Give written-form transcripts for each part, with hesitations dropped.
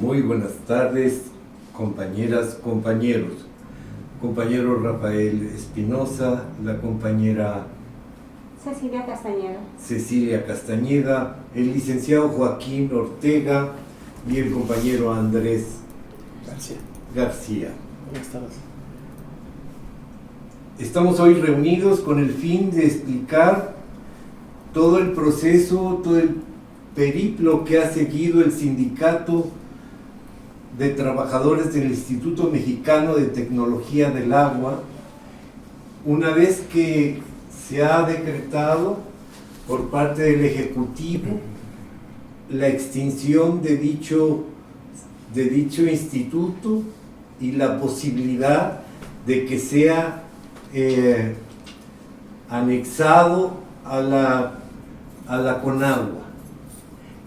Muy buenas tardes, compañeras, compañeros. Compañero Rafael Espinosa, la compañera Cecilia Castañeda, el licenciado Joaquín Ortega y el compañero Andrés García. Buenas tardes. Estamos hoy reunidos con el fin de explicar todo el proceso, todo el periplo que ha seguido el Sindicato de Trabajadores del Instituto Mexicano de Tecnología del Agua, una vez que se ha decretado por parte del Ejecutivo la extinción de dicho instituto y la posibilidad de que sea anexado a la CONAGUA.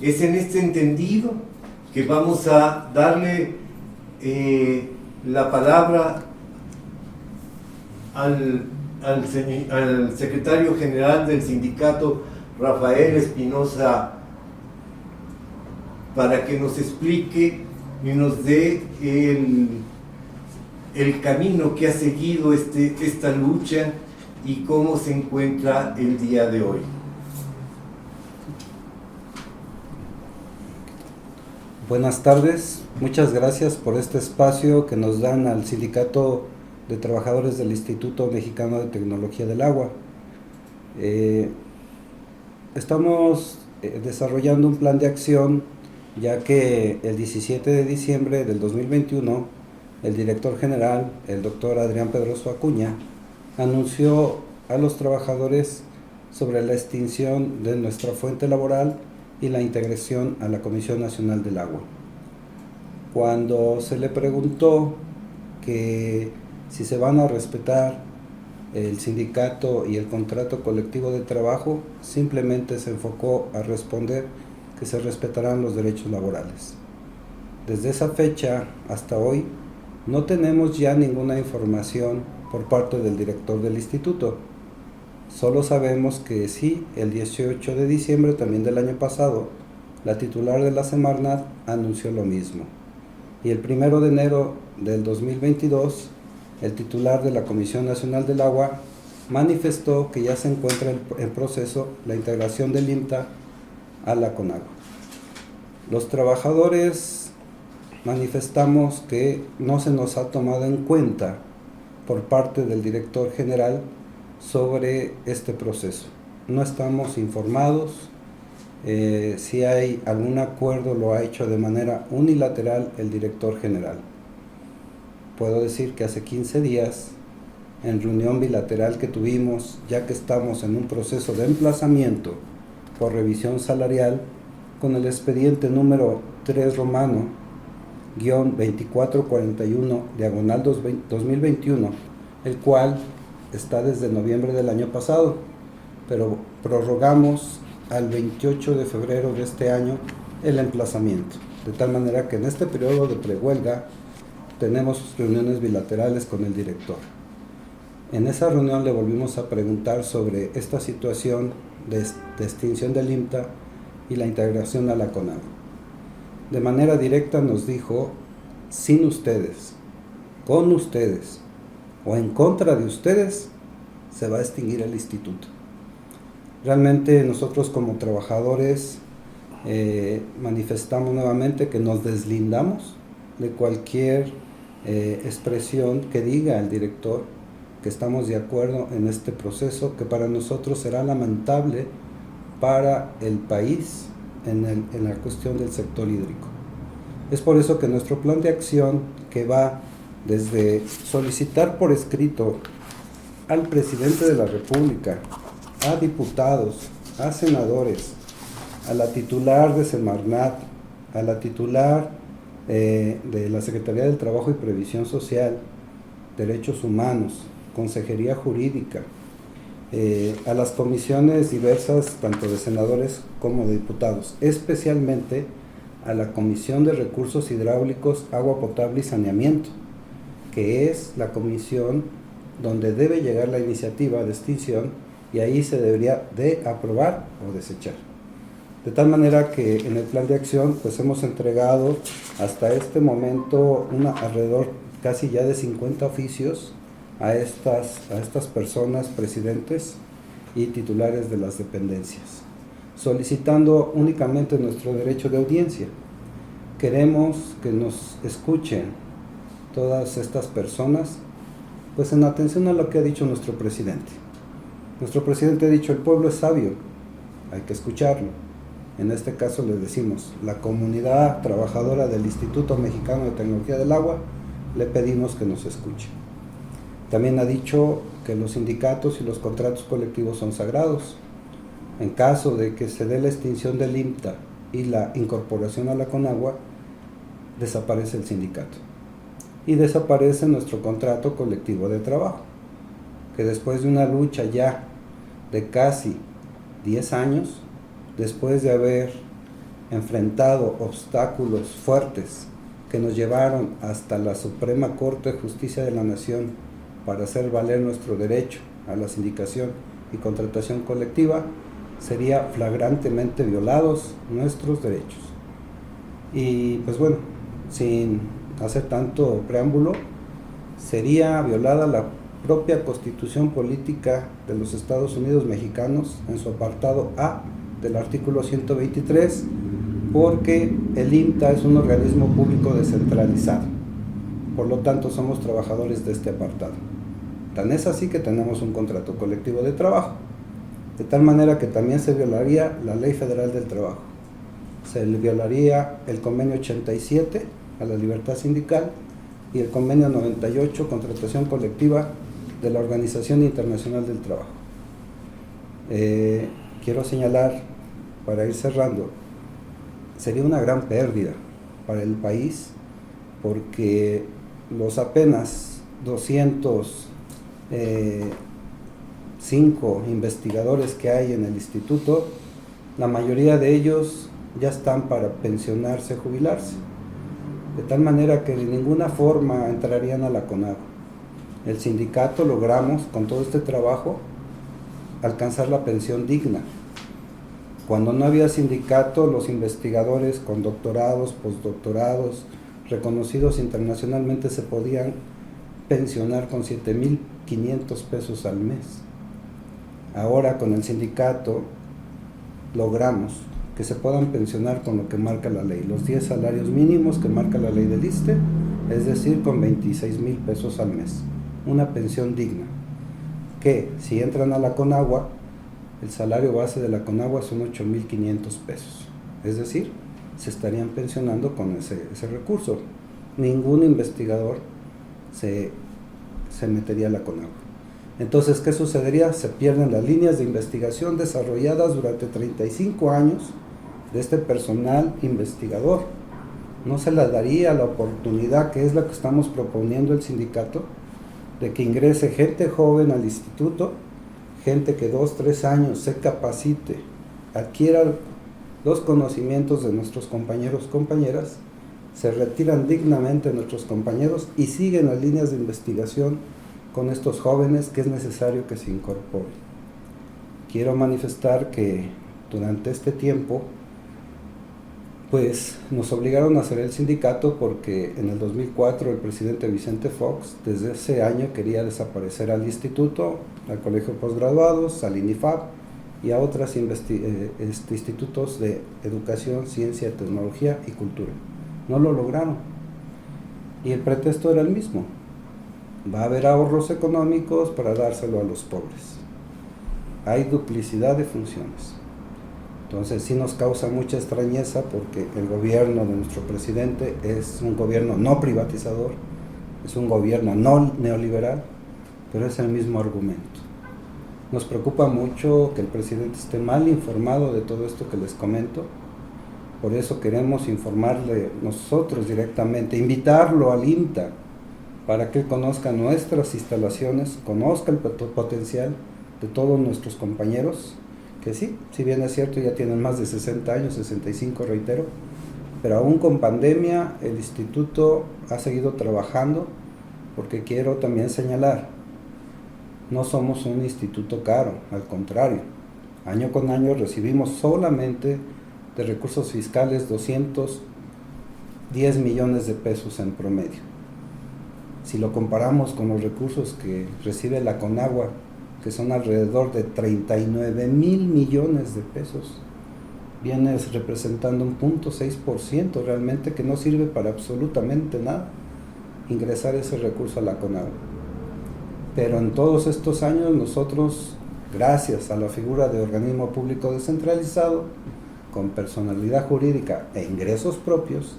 Es en este entendido que vamos a darle la palabra al secretario general del sindicato, Rafael Espinosa, para que nos explique y nos dé el camino que ha seguido esta lucha y cómo se encuentra el día de hoy. Buenas tardes, muchas gracias por este espacio que nos dan al Sindicato de Trabajadores del Instituto Mexicano de Tecnología del Agua. Estamos desarrollando un plan de acción, ya que el 17 de diciembre del 2021, el director general, el doctor Adrián Pedroso Acuña, anunció a los trabajadores sobre la extinción de nuestra fuente laboral y la integración a la Comisión Nacional del Agua. Cuando se le preguntó que si se van a respetar el sindicato y el contrato colectivo de trabajo, simplemente se enfocó a responder que se respetarán los derechos laborales. Desde esa fecha hasta hoy no tenemos ya ninguna información por parte del director del instituto. Solo sabemos que sí, el 18 de diciembre también del año pasado, la titular de la Semarnat anunció lo mismo. Y el 1 de enero del 2022, el titular de la Comisión Nacional del Agua manifestó que ya se encuentra en proceso la integración del IMTA a la CONAGUA. Los trabajadores manifestamos que no se nos ha tomado en cuenta por parte del director general sobre este proceso. No estamos informados. Si hay algún acuerdo, lo ha hecho de manera unilateral el director general. Puedo decir que hace 15 días, en reunión bilateral que tuvimos, ya que estamos en un proceso de emplazamiento por revisión salarial, con el expediente número 3 romano, -2441, diagonal 2021, el cual está desde noviembre del año pasado, pero prorrogamos al 28 de febrero de este año el emplazamiento, de tal manera que en este periodo de prehuelga tenemos reuniones bilaterales con el director. En esa reunión le volvimos a preguntar sobre esta situación de extinción del IMTA y la integración a la CONAGUA. De manera directa nos dijo: sin ustedes, con ustedes o en contra de ustedes, se va a extinguir el instituto. Realmente nosotros como trabajadores manifestamos nuevamente que nos deslindamos de cualquier expresión que diga el director que estamos de acuerdo en este proceso, que para nosotros será lamentable para el país en la cuestión del sector hídrico. Es por eso que nuestro plan de acción, que va desde solicitar por escrito al presidente de la República, a diputados, a senadores, a la titular de Semarnat, a la titular de la Secretaría del Trabajo y Previsión Social, Derechos Humanos, Consejería Jurídica, a las comisiones diversas, tanto de senadores como de diputados, especialmente a la Comisión de Recursos Hidráulicos, Agua Potable y Saneamiento, que es la comisión donde debe llegar la iniciativa de extinción, y ahí se debería de aprobar o desechar. De tal manera que en el plan de acción pues hemos entregado hasta este momento alrededor casi ya de 50 oficios a estas personas, presidentes y titulares de las dependencias, solicitando únicamente nuestro derecho de audiencia. Queremos que nos escuchen todas estas personas, pues en atención a lo que ha dicho nuestro presidente. Nuestro presidente ha dicho: el pueblo es sabio, hay que escucharlo. En este caso le decimos, la comunidad trabajadora del Instituto Mexicano de Tecnología del Agua, le pedimos que nos escuche. También ha dicho que los sindicatos y los contratos colectivos son sagrados. En caso de que se dé la extinción del IMTA y la incorporación a la CONAGUA, desaparece el sindicato y desaparece nuestro contrato colectivo de trabajo, que después de una lucha ya de casi 10 años, después de haber enfrentado obstáculos fuertes que nos llevaron hasta la Suprema Corte de Justicia de la Nación para hacer valer nuestro derecho a la sindicación y contratación colectiva, sería flagrantemente violados nuestros derechos. Y pues bueno, sin hacer tanto preámbulo, sería violada la propia Constitución Política de los Estados Unidos Mexicanos en su apartado A del artículo 123, porque el IMTA es un organismo público descentralizado, por lo tanto somos trabajadores de este apartado. Tan es así que tenemos un contrato colectivo de trabajo, de tal manera que también se violaría la Ley Federal del Trabajo, se violaría el convenio 87 a la libertad sindical y el convenio 98, contratación colectiva de la Organización Internacional del Trabajo. Quiero señalar, para ir cerrando, sería una gran pérdida para el país, porque los apenas 205 investigadores que hay en el instituto, la mayoría de ellos ya están para pensionarse, jubilarse, de tal manera que de ninguna forma entrarían a la CONAGUA. El sindicato logramos, con todo este trabajo, alcanzar la pensión digna. Cuando no había sindicato, los investigadores con doctorados, postdoctorados, reconocidos internacionalmente, se podían pensionar con 7,500 pesos al mes. Ahora con el sindicato logramos que se puedan pensionar con lo que marca la ley, los 10 salarios mínimos que marca la ley del ISSSTE, es decir, con 26,000 pesos al mes. Una pensión digna, que si entran a la CONAGUA, el salario base de la CONAGUA son 8,500 pesos, es decir, se estarían pensionando con ese recurso. Ningún investigador se metería a la CONAGUA. Entonces, ¿qué sucedería? Se pierden las líneas de investigación desarrolladas durante 35 años de este personal investigador. No se le daría la oportunidad, que es la que estamos proponiendo el sindicato, de que ingrese gente joven al instituto, gente que 2-3 años se capacite, adquiera los conocimientos de nuestros compañeros, compañeras, se retiran dignamente nuestros compañeros y siguen las líneas de investigación con estos jóvenes que es necesario que se incorporen. Quiero manifestar que durante este tiempo pues nos obligaron a hacer el sindicato, porque en el 2004 el presidente Vicente Fox desde ese año quería desaparecer al instituto, al colegio de posgraduados, al INIFAP y a otros institutos de educación, ciencia, tecnología y cultura. No lo lograron y el pretexto era el mismo: va a haber ahorros económicos para dárselo a los pobres. Hay duplicidad de funciones. Entonces sí nos causa mucha extrañeza, porque el gobierno de nuestro presidente es un gobierno no privatizador, es un gobierno no neoliberal, pero es el mismo argumento. Nos preocupa mucho que el presidente esté mal informado de todo esto que les comento. Por eso queremos informarle nosotros directamente, invitarlo al IMTA, para que él conozca nuestras instalaciones, conozca el potencial de todos nuestros compañeros, que sí, si bien es cierto, ya tienen más de 60 años, 65 reitero, pero aún con pandemia el instituto ha seguido trabajando, porque quiero también señalar, no somos un instituto caro, al contrario, año con año recibimos solamente de recursos fiscales 210 millones de pesos en promedio. Si lo comparamos con los recursos que recibe la Conagua, que son alrededor de 39 mil millones de pesos, viene representando un 0.6% realmente, que no sirve para absolutamente nada ingresar ese recurso a la Conagua. Pero en todos estos años nosotros, gracias a la figura de organismo público descentralizado, con personalidad jurídica e ingresos propios,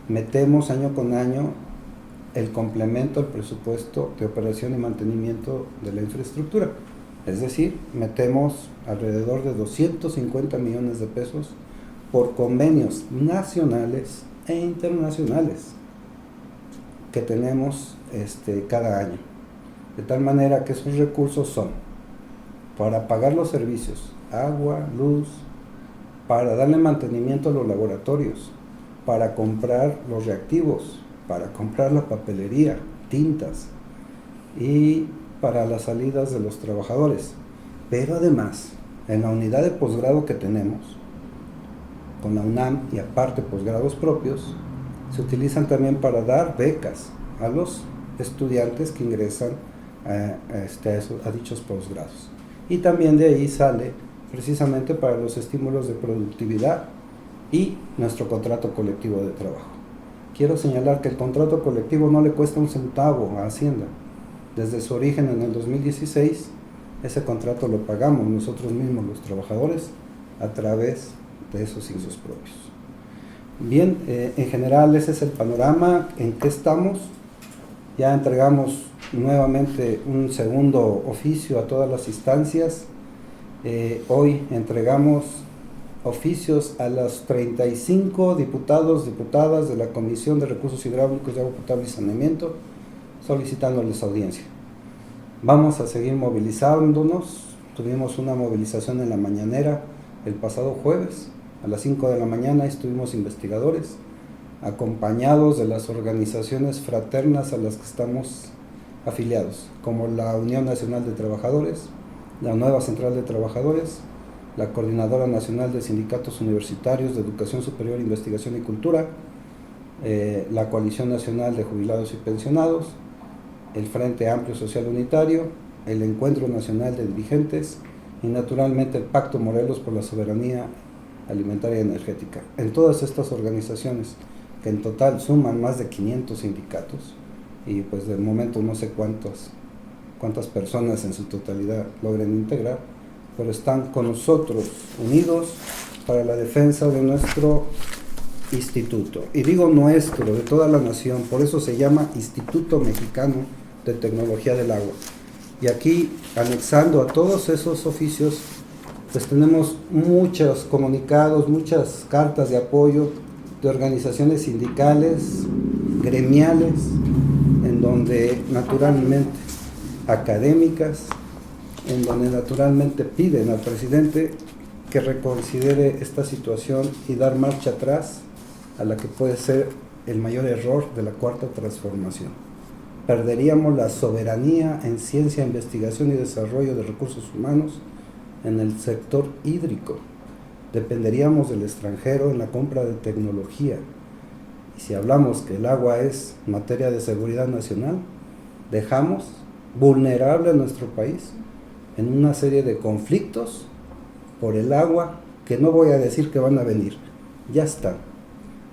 metemos año con año el complemento al presupuesto de operación y mantenimiento de la infraestructura. Es decir, metemos alrededor de 250 millones de pesos por convenios nacionales e internacionales que tenemos cada año. De tal manera que esos recursos son para pagar los servicios, agua, luz, para darle mantenimiento a los laboratorios, para comprar los reactivos, para comprar la papelería, tintas y para las salidas de los trabajadores. Pero además, en la unidad de posgrado que tenemos, con la UNAM y aparte posgrados propios, se utilizan también para dar becas a los estudiantes que ingresan a dichos posgrados. Y también de ahí sale precisamente para los estímulos de productividad y nuestro contrato colectivo de trabajo. Quiero señalar que el contrato colectivo no le cuesta un centavo a Hacienda. Desde su origen en el 2016, ese contrato lo pagamos nosotros mismos, los trabajadores, a través de esos ingresos propios. Bien, en general ese es el panorama en que estamos. Ya entregamos nuevamente un segundo oficio a todas las instancias. Hoy entregamos oficios a los 35 diputados, diputadas de la Comisión de Recursos Hidráulicos de Agua Potable y Saneamiento, solicitándoles audiencia. Vamos a seguir movilizándonos. Tuvimos una movilización en la mañanera el pasado jueves. A las 5 de la mañana estuvimos investigadores, acompañados de las organizaciones fraternas a las que estamos afiliados, como la Unión Nacional de Trabajadores, la Nueva Central de Trabajadores, la Coordinadora Nacional de Sindicatos Universitarios de Educación Superior, Investigación y Cultura, la Coalición Nacional de Jubilados y Pensionados, el Frente Amplio Social Unitario, el Encuentro Nacional de Dirigentes y naturalmente el Pacto Morelos por la Soberanía Alimentaria y Energética. En todas estas organizaciones, que en total suman más de 500 sindicatos, y pues de momento no sé cuántas personas en su totalidad logren integrar, pero están con nosotros unidos para la defensa de nuestro instituto. Y digo nuestro, de toda la nación, por eso se llama Instituto Mexicano de Tecnología del Agua. Y aquí, anexando a todos esos oficios, pues tenemos muchos comunicados, muchas cartas de apoyo de organizaciones sindicales, gremiales, en donde naturalmente académicas, en donde naturalmente piden al presidente que reconsidere esta situación y dar marcha atrás a la que puede ser el mayor error de la cuarta transformación. Perderíamos la soberanía en ciencia, investigación y desarrollo de recursos humanos en el sector hídrico. Dependeríamos del extranjero en la compra de tecnología. Y si hablamos que el agua es materia de seguridad nacional, dejamos vulnerable a nuestro país en una serie de conflictos por el agua que no voy a decir que van a venir, ya están.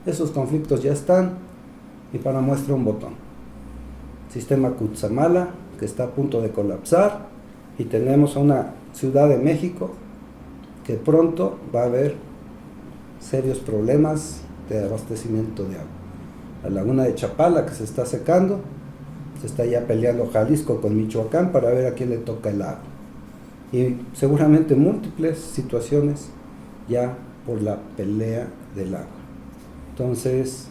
Esos conflictos ya están, y para muestra un botón. Sistema Cutzamala, que está a punto de colapsar, y tenemos a una Ciudad de México que pronto va a haber serios problemas de abastecimiento de agua. La laguna de Chapala, que se está secando, se está ya peleando Jalisco con Michoacán para ver a quién le toca el agua. Y seguramente múltiples situaciones ya por la pelea del agua. Entonces,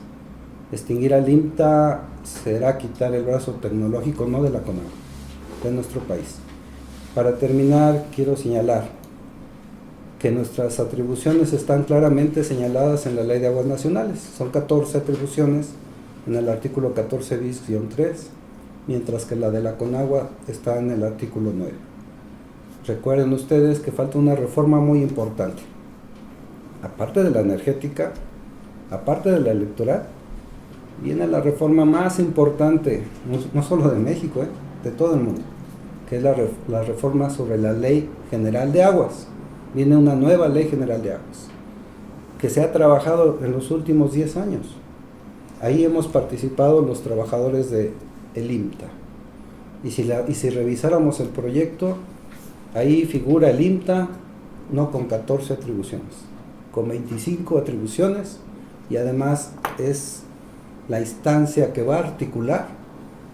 extinguir al IMTA será quitar el brazo tecnológico, no de la Conagua, de nuestro país. Para terminar, quiero señalar que nuestras atribuciones están claramente señaladas en la Ley de Aguas Nacionales. Son 14 atribuciones en el artículo 14 bis-3, mientras que la de la Conagua está en el artículo 9. Recuerden ustedes que falta una reforma muy importante, aparte de la energética, aparte de la electoral, viene la reforma más importante, no solo de México, de todo el mundo, que es la reforma sobre la Ley General de Aguas. Viene una nueva Ley General de Aguas, que se ha trabajado en los últimos 10 años. Ahí hemos participado los trabajadores del IMTA. Y si revisáramos el proyecto, ahí figura el IMTA no con 14 atribuciones, con 25 atribuciones, y además es la instancia que va a articular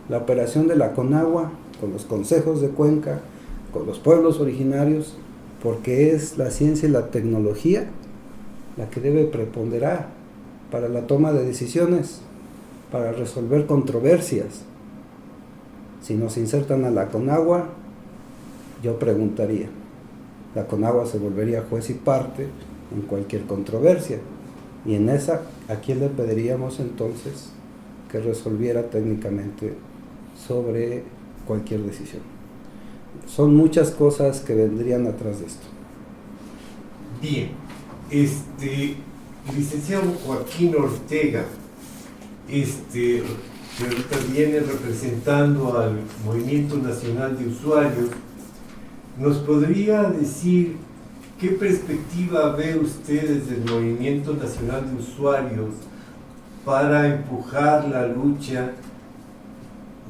la operación de la Conagua con los consejos de cuenca, con los pueblos originarios, porque es la ciencia y la tecnología la que debe preponderar para la toma de decisiones, para resolver controversias. Si nos insertan a la Conagua, yo preguntaría, la Conagua se volvería juez y parte en cualquier controversia, y en esa, ¿a quién le pediríamos entonces que resolviera técnicamente sobre cualquier decisión? Son muchas cosas que vendrían atrás de esto. Bien, licenciado Joaquín Ortega, que ahorita viene representando al Movimiento Nacional de Usuarios, ¿nos podría decir qué perspectiva ve usted desde el Movimiento Nacional de Usuarios para empujar la lucha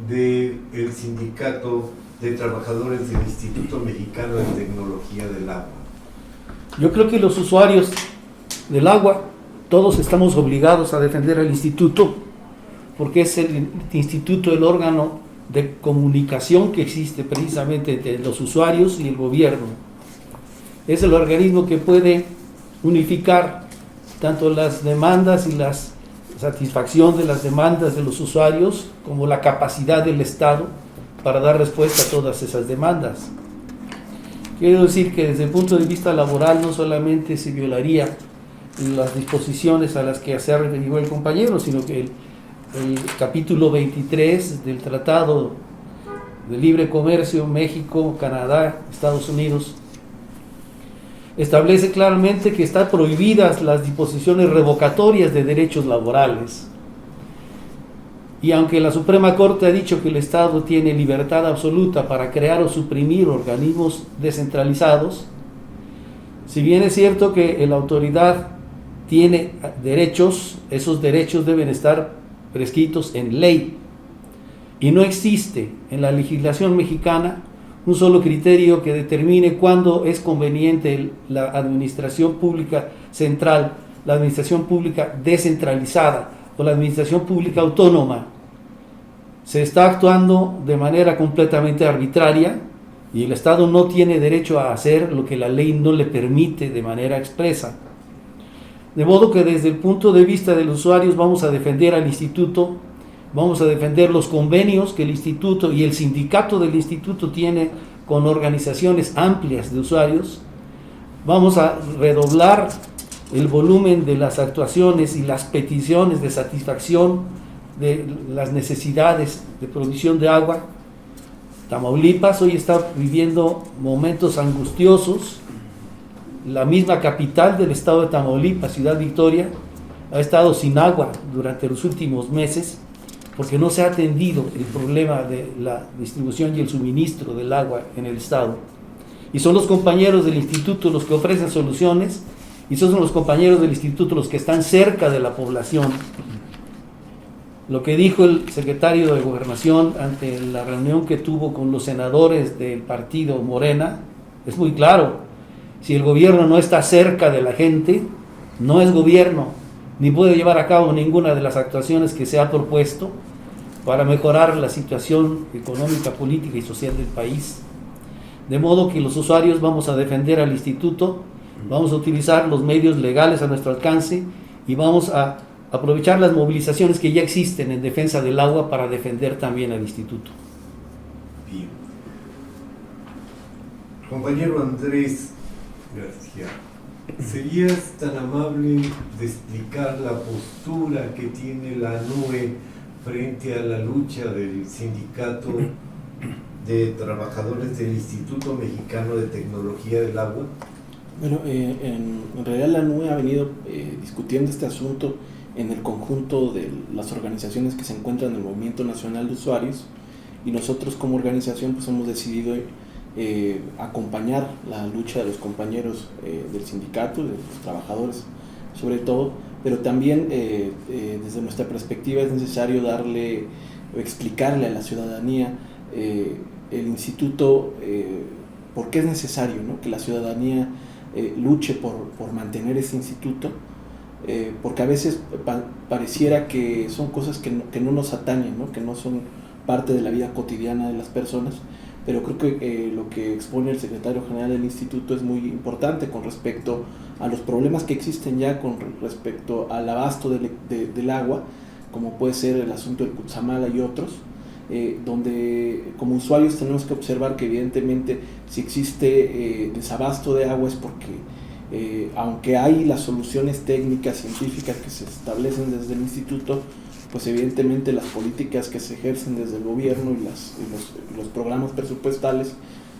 del Sindicato de Trabajadores del Instituto Mexicano de Tecnología del Agua? Yo creo que los usuarios del agua, todos estamos obligados a defender al instituto, porque es el instituto, el órgano de comunicación que existe precisamente entre los usuarios y el gobierno. Es el organismo que puede unificar tanto las demandas y la satisfacción de las demandas de los usuarios, como la capacidad del Estado para dar respuesta a todas esas demandas. Quiero decir que desde el punto de vista laboral no solamente se violaría las disposiciones a las que se ha referido el compañero, sino que el capítulo 23 del Tratado de Libre Comercio México, Canadá, Estados Unidos, establece claramente que están prohibidas las disposiciones revocatorias de derechos laborales. Y aunque la Suprema Corte ha dicho que el Estado tiene libertad absoluta para crear o suprimir organismos descentralizados, si bien es cierto que la autoridad tiene derechos, esos derechos deben estar prescritos en ley. Y no existe en la legislación mexicana un solo criterio que determine cuándo es conveniente la administración pública central, la administración pública descentralizada o la administración pública autónoma. Se está actuando de manera completamente arbitraria y el Estado no tiene derecho a hacer lo que la ley no le permite de manera expresa. De modo que desde el punto de vista de los usuarios vamos a defender al instituto, vamos a defender los convenios que el instituto y el sindicato del instituto tiene con organizaciones amplias de usuarios. Vamos a redoblar el volumen de las actuaciones y las peticiones de satisfacción de las necesidades de provisión de agua. Tamaulipas hoy está viviendo momentos angustiosos. La misma capital del estado de Tamaulipas, Ciudad Victoria, ha estado sin agua durante los últimos meses porque no se ha atendido el problema de la distribución y el suministro del agua en el estado. Y son los compañeros del instituto los que ofrecen soluciones, y son los compañeros del instituto los que están cerca de la población. Lo que dijo el secretario de Gobernación ante la reunión que tuvo con los senadores del partido Morena es muy claro. Si el gobierno no está cerca de la gente, no es gobierno, ni puede llevar a cabo ninguna de las actuaciones que se ha propuesto para mejorar la situación económica, política y social del país. De modo que los usuarios vamos a defender al instituto, vamos a utilizar los medios legales a nuestro alcance y vamos a aprovechar las movilizaciones que ya existen en defensa del agua para defender también al instituto. Bien. Compañero Andrés García, ¿serías tan amable de explicar la postura que tiene la NUE frente a la lucha del Sindicato de Trabajadores del Instituto Mexicano de Tecnología del Agua? Bueno, en realidad la NUE ha venido discutiendo este asunto en el conjunto de las organizaciones que se encuentran en el Movimiento Nacional de Usuarios, y nosotros como organización pues hemos decidido acompañar la lucha de los compañeros del sindicato, de los trabajadores sobre todo, pero también desde nuestra perspectiva es necesario explicarle a la ciudadanía el instituto, por qué es necesario, ¿no?, que la ciudadanía luche por mantener ese instituto, porque a veces pareciera que son cosas que no nos atañen, ¿no?, que no son parte de la vida cotidiana de las personas, pero creo que lo que expone el secretario general del instituto es muy importante con respecto a los problemas que existen ya con respecto al abasto del agua, como puede ser el asunto del Cutzamala y otros, donde como usuarios tenemos que observar que evidentemente si existe desabasto de agua es porque aunque hay las soluciones técnicas, científicas que se establecen desde el instituto, pues evidentemente las políticas que se ejercen desde el gobierno y los programas presupuestales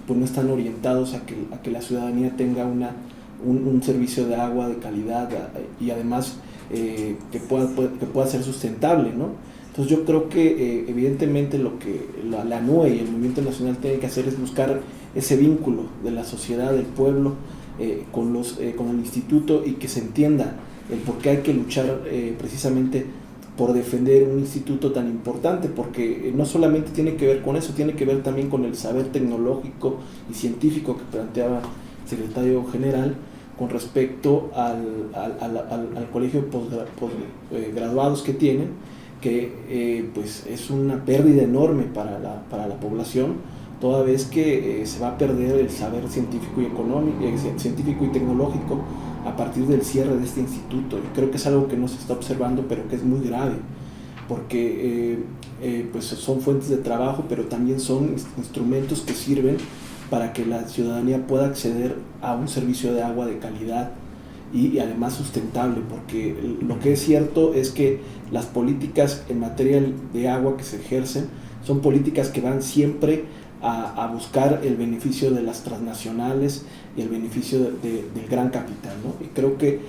pues no están orientados a que la ciudadanía tenga un servicio de agua de calidad y además que pueda ser sustentable, ¿no? Entonces yo creo que evidentemente lo que la NUE y el Movimiento Nacional tienen que hacer es buscar ese vínculo de la sociedad, del pueblo, con el instituto, y que se entienda el por qué hay que luchar precisamente por defender un instituto tan importante, porque no solamente tiene que ver con eso, tiene que ver también con el saber tecnológico y científico que planteaba el secretario general con respecto al colegio de graduados que tienen, que pues es una pérdida enorme para la población, toda vez que se va a perder el saber científico y tecnológico a partir del cierre de este instituto. Yo creo que es algo que no se está observando, pero que es muy grave, porque pues son fuentes de trabajo, pero también son instrumentos que sirven para que la ciudadanía pueda acceder a un servicio de agua de calidad y además sustentable, porque lo que es cierto es que las políticas en materia de agua que se ejercen son políticas que van siempre a buscar el beneficio de las transnacionales y el beneficio del gran capital, ¿no? Y creo que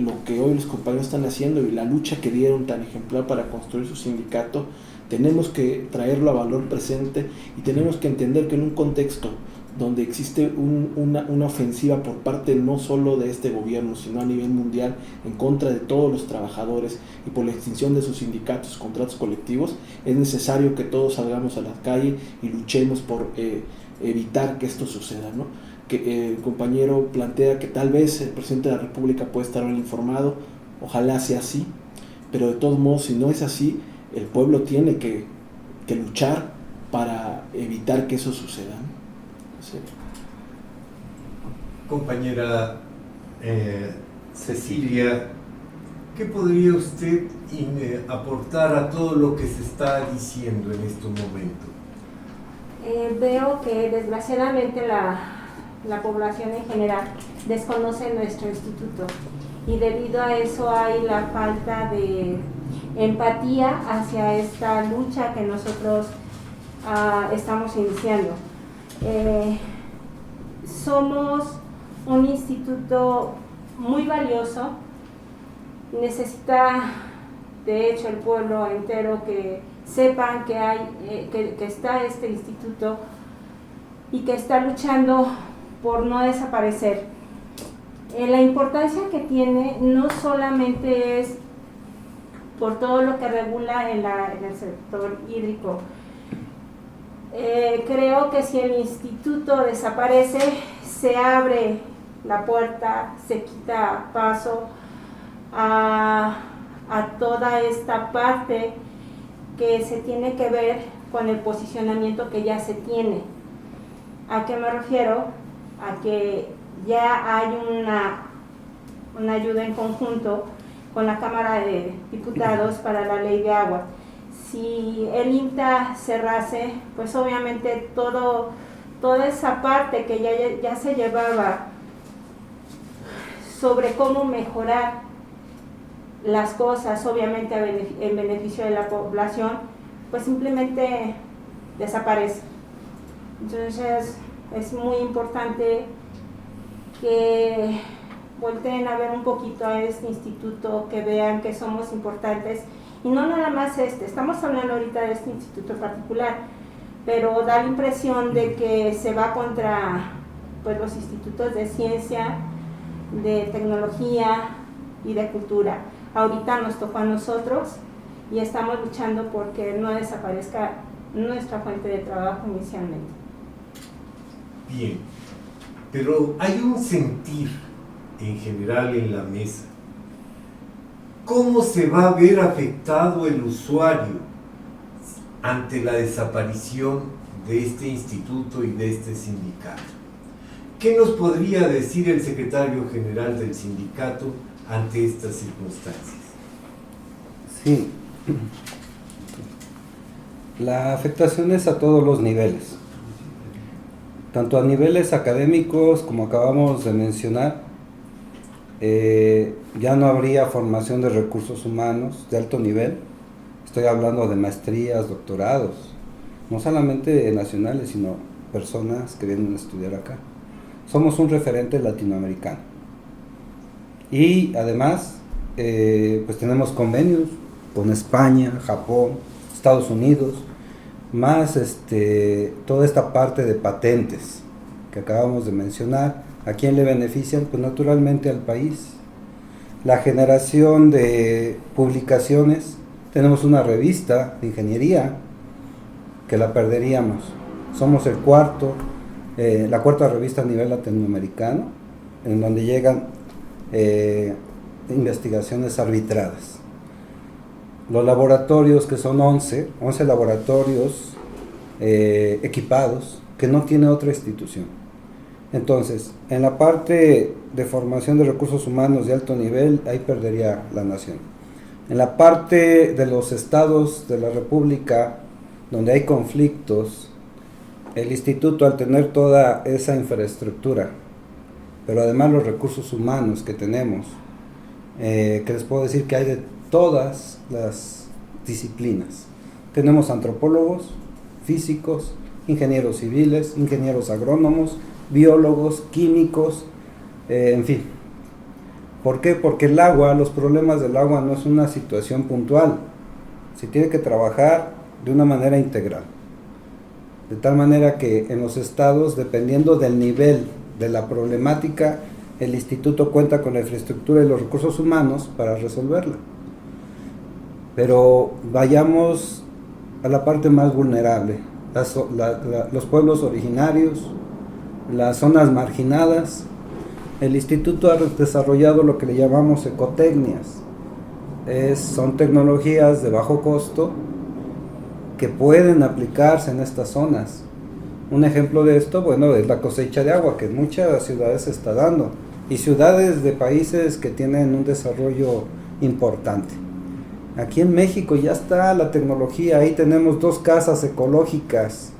lo que hoy los compañeros están haciendo y la lucha que dieron tan ejemplar para construir su sindicato, tenemos que traerlo a valor presente y tenemos que entender que en un contexto donde existe una ofensiva por parte no solo de este gobierno, sino a nivel mundial en contra de todos los trabajadores y por la extinción de sus sindicatos, contratos colectivos, es necesario que todos salgamos a la calle y luchemos por evitar que esto suceda, ¿no? Que el compañero plantea que tal vez el presidente de la República puede estar mal informado, ojalá sea así, pero de todos modos, si no es así, el pueblo tiene que luchar para evitar que eso suceda, ¿no? Sí. Compañera Cecilia, ¿qué podría usted aportar a todo lo que se está diciendo en estos momentos? Veo que desgraciadamente la población en general desconoce nuestro instituto, y debido a eso hay la falta de empatía hacia esta lucha que nosotros estamos iniciando. Somos un instituto muy valioso, necesita de hecho el pueblo entero que sepan que que está este instituto y que está luchando por no desaparecer. La importancia que tiene no solamente es por todo lo que regula en el sector hídrico. Creo que si el instituto desaparece, se abre la puerta, se quita paso a toda esta parte que se tiene que ver con el posicionamiento que ya se tiene. ¿A qué me refiero? A que ya hay una ayuda en conjunto con la Cámara de Diputados para la Ley de Agua. Si el INTA cerrase, pues obviamente toda esa parte que ya se llevaba sobre cómo mejorar las cosas, obviamente en beneficio de la población, pues simplemente desaparece. Entonces es muy importante que volteen a ver un poquito a este instituto, que vean que somos importantes, y no nada más estamos hablando ahorita de este instituto particular, pero da la impresión de que se va contra pues los institutos de ciencia, de tecnología y de cultura. Ahorita nos tocó a nosotros y estamos luchando porque no desaparezca nuestra fuente de trabajo inicialmente. Bien, pero hay un sentir en general en la mesa. ¿Cómo se va a ver afectado el usuario ante la desaparición de este instituto y de este sindicato? ¿Qué nos podría decir el secretario general del sindicato ante estas circunstancias? Sí, la afectación es a todos los niveles, tanto a niveles académicos como acabamos de mencionar. Ya no habría formación de recursos humanos de alto nivel, estoy hablando de maestrías, doctorados, no solamente nacionales, sino personas que vienen a estudiar acá. Somos un referente latinoamericano y además pues tenemos convenios con España, Japón, Estados Unidos, más toda esta parte de patentes que acabamos de mencionar. ¿A quién le benefician? Pues naturalmente al país. La generación de publicaciones, tenemos una revista de ingeniería que la perderíamos. Somos la cuarta revista a nivel latinoamericano, en donde llegan investigaciones arbitradas. Los laboratorios, que son 11 laboratorios equipados, que no tiene otra institución. Entonces, en la parte de formación de recursos humanos de alto nivel, ahí perdería la nación. En la parte de los estados de la República, donde hay conflictos, el instituto, al tener toda esa infraestructura, pero además los recursos humanos que tenemos, que les puedo decir que hay de todas las disciplinas. Tenemos antropólogos, físicos, ingenieros civiles, ingenieros agrónomos, biólogos, químicos, en fin. ¿Por qué? Porque el agua, los problemas del agua no es una situación puntual, se tiene que trabajar de una manera integral, de tal manera que en los estados, dependiendo del nivel de la problemática, el instituto cuenta con la infraestructura y los recursos humanos para resolverla. Pero vayamos a la parte más vulnerable, los pueblos originarios, las zonas marginadas. El instituto ha desarrollado lo que le llamamos ecotecnias. Son tecnologías de bajo costo que pueden aplicarse en estas zonas. Un ejemplo de esto, bueno, es la cosecha de agua, que en muchas ciudades se está dando, y ciudades de países que tienen un desarrollo importante. Aquí en México ya está la tecnología, ahí tenemos 2 casas ecológicas,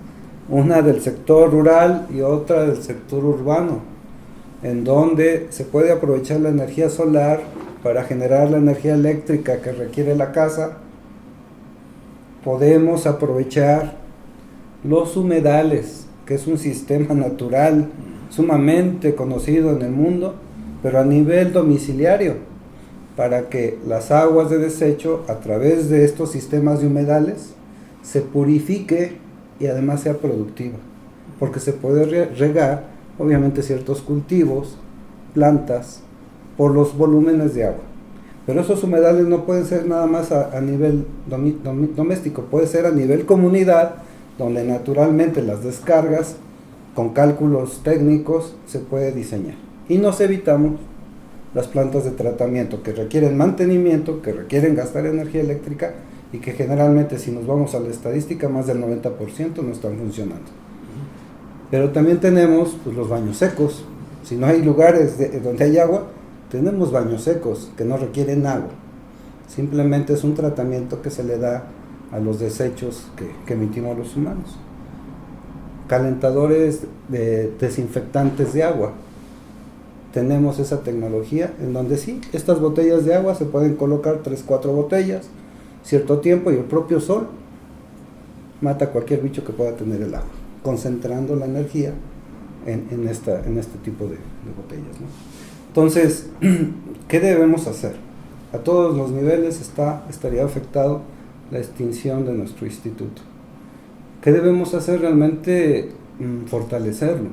una del sector rural y otra del sector urbano, en donde se puede aprovechar la energía solar para generar la energía eléctrica que requiere la casa. Podemos aprovechar los humedales, que es un sistema natural sumamente conocido en el mundo, pero a nivel domiciliario, para que las aguas de desecho, a través de estos sistemas de humedales, se purifique y además sea productiva, porque se puede regar obviamente ciertos cultivos, plantas, por los volúmenes de agua. Pero esos humedales no pueden ser nada más a nivel doméstico, puede ser a nivel comunidad, donde naturalmente las descargas, con cálculos técnicos, se puede diseñar. Y nos evitamos las plantas de tratamiento que requieren mantenimiento, que requieren gastar energía eléctrica, y que generalmente, si nos vamos a la estadística, más del 90% no están funcionando. Pero también tenemos pues, los baños secos. Si no hay lugares donde hay agua, tenemos baños secos que no requieren agua. Simplemente es un tratamiento que se le da a los desechos que emitimos los humanos. Calentadores de desinfectantes de agua. Tenemos esa tecnología en donde sí, estas botellas de agua se pueden colocar 3-4 botellas, cierto tiempo, y el propio sol mata cualquier bicho que pueda tener el agua, concentrando la energía en este tipo de botellas, ¿no? Entonces, ¿qué debemos hacer? A todos los niveles estaría afectado la extinción de nuestro instituto. ¿Qué debemos hacer realmente? Fortalecerlo.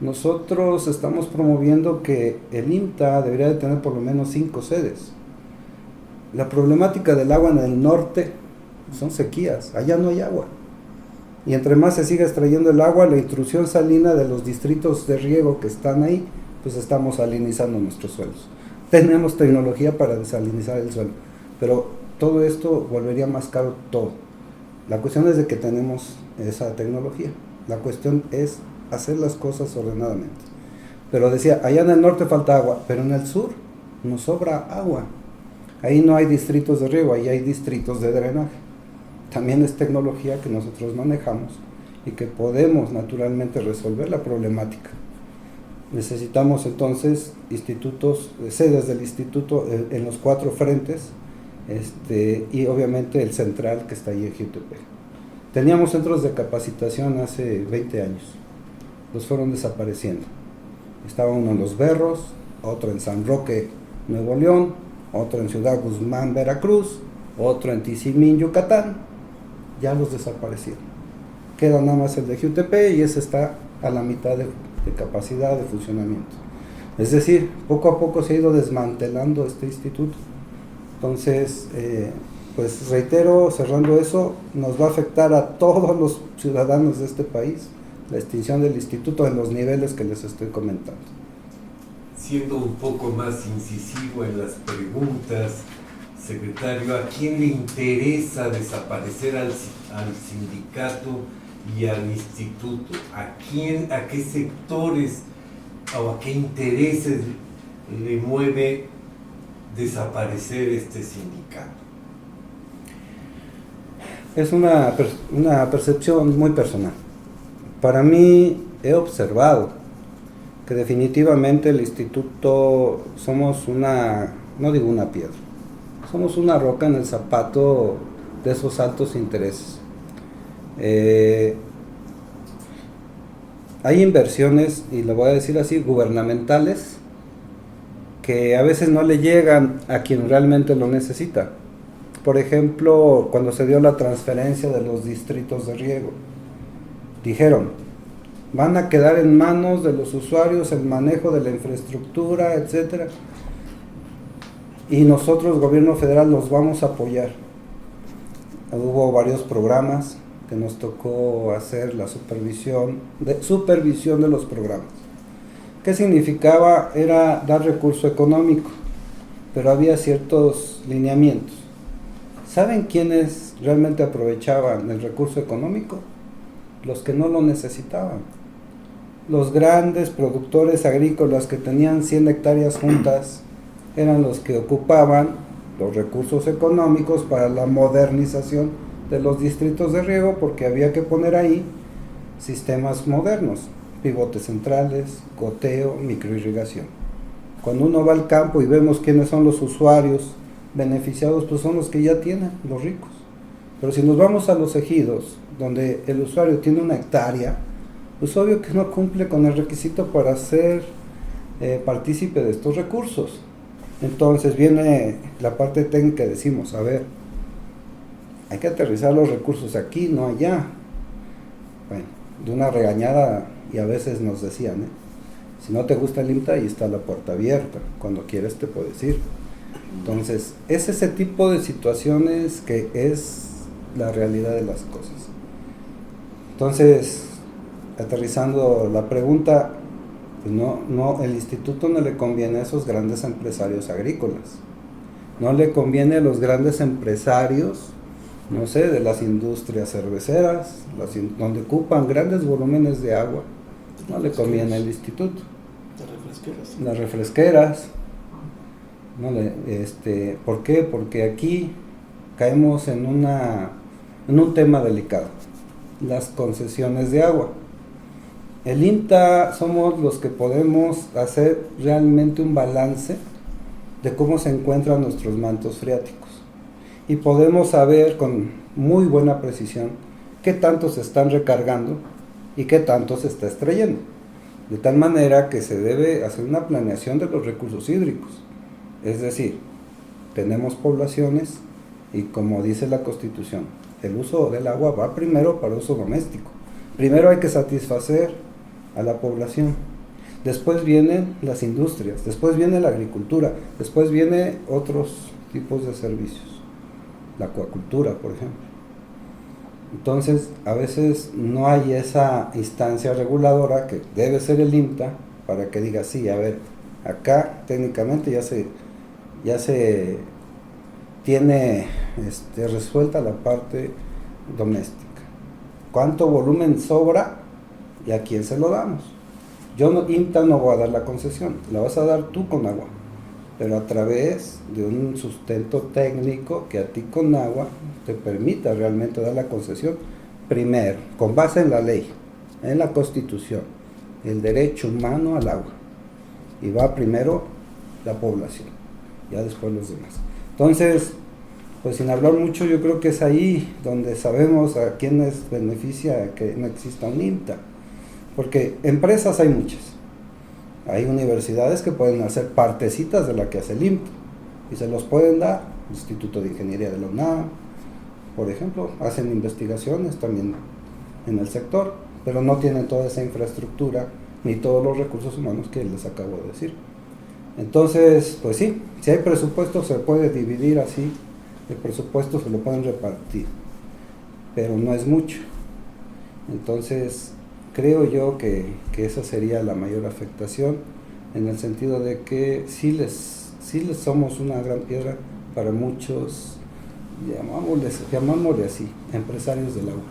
Nosotros estamos promoviendo que el IMTA debería de tener por lo menos 5 sedes. La problemática del agua en el norte son sequías, allá no hay agua. Y entre más se siga extrayendo el agua, la intrusión salina de los distritos de riego que están ahí, pues estamos salinizando nuestros suelos. Tenemos tecnología para desalinizar el suelo, pero todo esto volvería más caro todo. La cuestión es de que tenemos esa tecnología. La cuestión es hacer las cosas ordenadamente. Pero decía, allá en el norte falta agua, pero en el sur nos sobra agua. Ahí no hay distritos de riego, ahí hay distritos de drenaje. También es tecnología que nosotros manejamos y que podemos naturalmente resolver la problemática. Necesitamos entonces institutos, sedes del instituto en los 4 frentes, y obviamente el central que está ahí en Jiutepec. Teníamos centros de capacitación hace 20 años, los fueron desapareciendo. Estaba uno en Los Berros, otro en San Roque, Nuevo León, otro en Ciudad Guzmán, Veracruz, otro en Tizimín, Yucatán. Ya los desaparecieron. Queda nada más el de Jiutepec y ese está a la mitad de capacidad de funcionamiento. Es decir, poco a poco se ha ido desmantelando este instituto. Entonces, pues reitero, cerrando eso, nos va a afectar a todos los ciudadanos de este país la extinción del instituto en los niveles que les estoy comentando. Siendo un poco más incisivo en las preguntas, secretario, ¿a quién le interesa desaparecer al sindicato y al instituto? ¿A qué sectores o a qué intereses le mueve desaparecer este sindicato? Es una percepción muy personal. Para mí, he observado que definitivamente el instituto somos no digo una piedra, somos una roca en el zapato de esos altos intereses. Hay inversiones, y lo voy a decir así, gubernamentales, que a veces no le llegan a quien realmente lo necesita. Por ejemplo, cuando se dio la transferencia de los distritos de riego, dijeron, van a quedar en manos de los usuarios el manejo de la infraestructura, etcétera, y nosotros, gobierno federal, los vamos a apoyar. Hubo varios programas que nos tocó hacer la supervisión de los programas. ¿Qué significaba? Era dar recurso económico, pero había ciertos lineamientos. ¿Saben quiénes realmente aprovechaban el recurso económico? Los que no lo necesitaban. Los grandes productores agrícolas que tenían 100 hectáreas juntas eran los que ocupaban los recursos económicos para la modernización de los distritos de riego, porque había que poner ahí sistemas modernos, pivotes centrales, goteo, microirrigación. Cuando uno va al campo y vemos quiénes son los usuarios beneficiados, pues son los que ya tienen, los ricos. Pero si nos vamos a los ejidos, donde el usuario tiene 1 hectárea, pues obvio que no cumple con el requisito para ser partícipe de estos recursos. Entonces viene la parte técnica y decimos, a ver, hay que aterrizar los recursos aquí, no allá. Bueno, de una regañada, y a veces nos decían, si no te gusta el IMTA, ahí está la puerta abierta, cuando quieres te puedes ir. Entonces, es ese tipo de situaciones que es la realidad de las cosas. Entonces, aterrizando la pregunta, pues no, el instituto no le conviene a esos grandes empresarios agrícolas, no le conviene a los grandes empresarios, no sé, de las industrias cerveceras, donde ocupan grandes volúmenes de agua, no le conviene al instituto. Las refresqueras. ¿Por qué? Porque aquí caemos en un tema delicado, las concesiones de agua. El IMTA somos los que podemos hacer realmente un balance de cómo se encuentran nuestros mantos freáticos y podemos saber con muy buena precisión qué tanto se están recargando y qué tanto se está extrayendo. De tal manera que se debe hacer una planeación de los recursos hídricos. Es decir, tenemos poblaciones y como dice la Constitución, el uso del agua va primero para uso doméstico. Primero hay que satisfacer a la población. Después vienen las industrias, después viene la agricultura, después vienen otros tipos de servicios. La acuacultura, por ejemplo. Entonces, a veces no hay esa instancia reguladora que debe ser el INTA para que diga, sí, a ver, acá técnicamente ya se tiene resuelta la parte doméstica. ¿Cuánto volumen sobra y a quién se lo damos? Yo, INTA, no voy a dar la concesión, la vas a dar tú con agua, pero a través de un sustento técnico que a ti con agua te permita realmente dar la concesión, primero, con base en la ley, en la Constitución, el derecho humano al agua, y va primero la población, ya después los demás. Entonces, pues sin hablar mucho, yo creo que es ahí donde sabemos a quiénes beneficia que no exista un INTA, porque empresas hay muchas. Hay universidades que pueden hacer partecitas de la que hace el INTA y se los pueden dar. El Instituto de Ingeniería de la UNAM, por ejemplo, hacen investigaciones también en el sector, pero no tienen toda esa infraestructura ni todos los recursos humanos que les acabo de decir. Entonces, pues sí, si hay presupuesto se puede dividir así, el presupuesto se lo pueden repartir, pero no es mucho. Entonces, creo yo que esa sería la mayor afectación, en el sentido de que sí les somos una gran piedra para muchos, llamámosle así, empresarios del agua.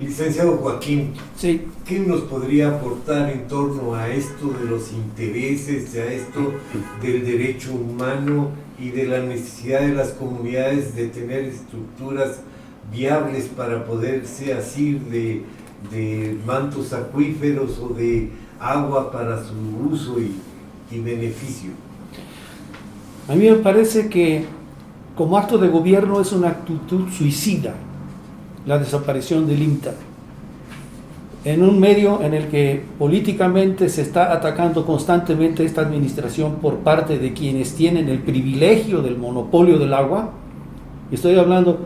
Licenciado Joaquín, Sí. ¿qué nos podría aportar en torno a esto de los intereses, a esto del derecho humano y de la necesidad de las comunidades de tener estructuras viables para poderse asir de mantos acuíferos o de agua para su uso y beneficio? A mí me parece que como acto de gobierno es una actitud suicida la desaparición del INTA. En un medio en el que políticamente se está atacando constantemente esta administración por parte de quienes tienen el privilegio del monopolio del agua, estoy hablando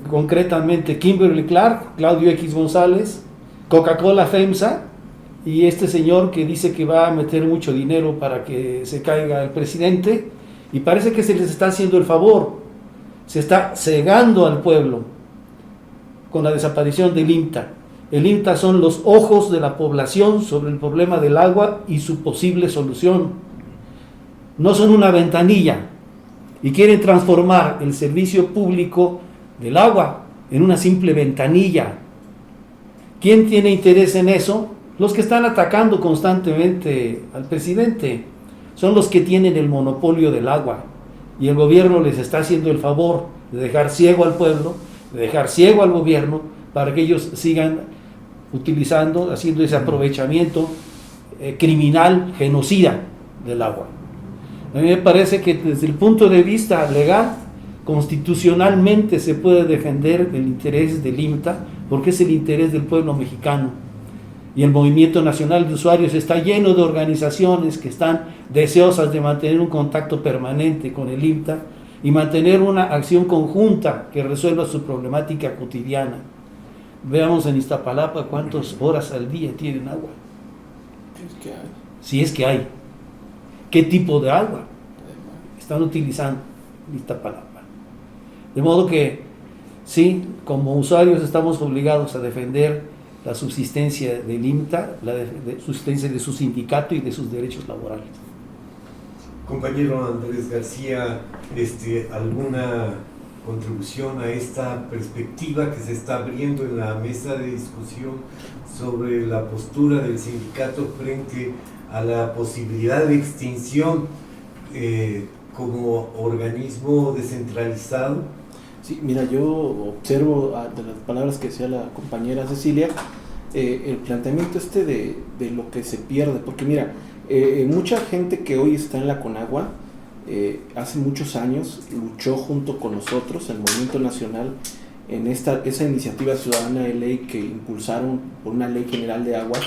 concretamente Kimberly Clark, Claudio X González, Coca-Cola FEMSA y este señor que dice que va a meter mucho dinero para que se caiga el presidente, y parece que se les está haciendo el favor, se está cegando al pueblo con la desaparición del INTA. El INTA son los ojos de la población sobre el problema del agua y su posible solución. No son una ventanilla y quieren transformar el servicio público del agua en una simple ventanilla. ¿Quién tiene interés en eso? Los que están atacando constantemente al presidente. Son los que tienen el monopolio del agua y el gobierno les está haciendo el favor de dejar ciego al pueblo, de dejar ciego al gobierno para que ellos sigan utilizando, haciendo ese aprovechamiento criminal, genocida del agua. A mí me parece que desde el punto de vista legal, constitucionalmente se puede defender el interés del INTA porque es el interés del pueblo mexicano. Y el Movimiento Nacional de Usuarios está lleno de organizaciones que están deseosas de mantener un contacto permanente con el INTA y mantener una acción conjunta que resuelva su problemática cotidiana. Veamos en Iztapalapa cuántas horas al día tienen agua. Si es que hay. ¿Qué tipo de agua están utilizando en Iztapalapa? De modo que, sí, como usuarios estamos obligados a defender la subsistencia del INTA, la subsistencia de su sindicato y de sus derechos laborales. Compañero Andrés García, ¿alguna contribución a esta perspectiva que se está abriendo en la mesa de discusión sobre la postura del sindicato frente a la posibilidad de extinción como organismo descentralizado? Sí, mira, yo observo de las palabras que decía la compañera Cecilia, el planteamiento de lo que se pierde, porque mira, mucha gente que hoy está en la Conagua, hace muchos años luchó junto con nosotros, el Movimiento Nacional, en esa iniciativa ciudadana de ley que impulsaron por una ley general de agua,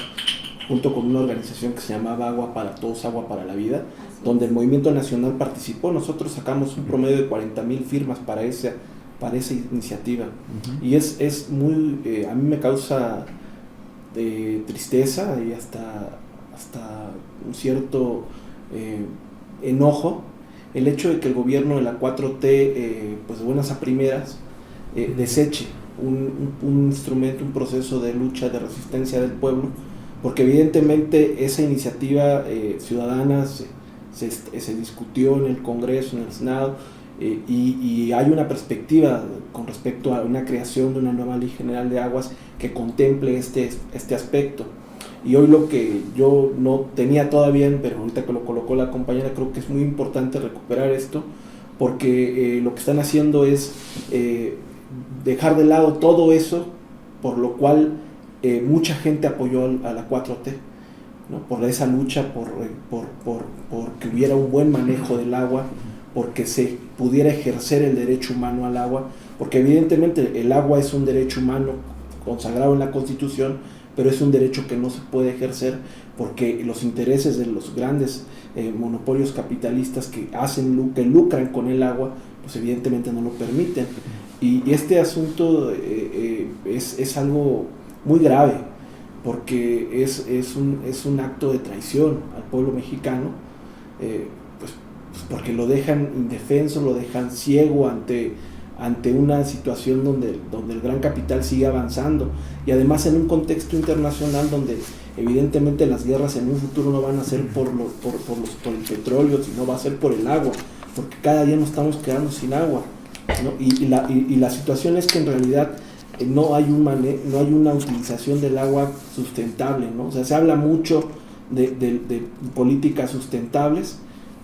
junto con una organización que se llamaba Agua para Todos, Agua para la Vida, donde el Movimiento Nacional participó. Nosotros sacamos un promedio de 40,000 firmas para esa iniciativa. Y es muy, a mí me causa tristeza y hasta un cierto enojo el hecho de que el gobierno de la 4T, pues de buenas a primeras, deseche un instrumento, un proceso de lucha, de resistencia del pueblo, porque evidentemente esa iniciativa ciudadana se discutió en el Congreso, en el Senado, y hay una perspectiva con respecto a una creación de una nueva Ley General de Aguas que contemple este aspecto. Y hoy lo que yo no tenía todavía, pero ahorita que lo colocó la compañera, creo que es muy importante recuperar esto, porque lo que están haciendo es dejar de lado todo eso, por lo cual mucha gente apoyó a la 4T, ¿no? Por esa lucha, por que hubiera un buen manejo del agua, porque se pudiera ejercer el derecho humano al agua, porque evidentemente el agua es un derecho humano consagrado en la Constitución, pero es un derecho que no se puede ejercer porque los intereses de los grandes monopolios capitalistas que lucran con el agua, pues evidentemente no lo permiten. Y este asunto es algo muy grave, porque es un acto de traición al pueblo mexicano, pues porque lo dejan indefenso, lo dejan ciego ante una situación donde el gran capital sigue avanzando, y además en un contexto internacional donde evidentemente las guerras en un futuro no van a ser por el petróleo, sino va a ser por el agua, porque cada día nos estamos quedando sin agua, ¿no? Y la situación es que en realidad no hay una utilización del agua sustentable, ¿no? O sea, se habla mucho de políticas sustentables,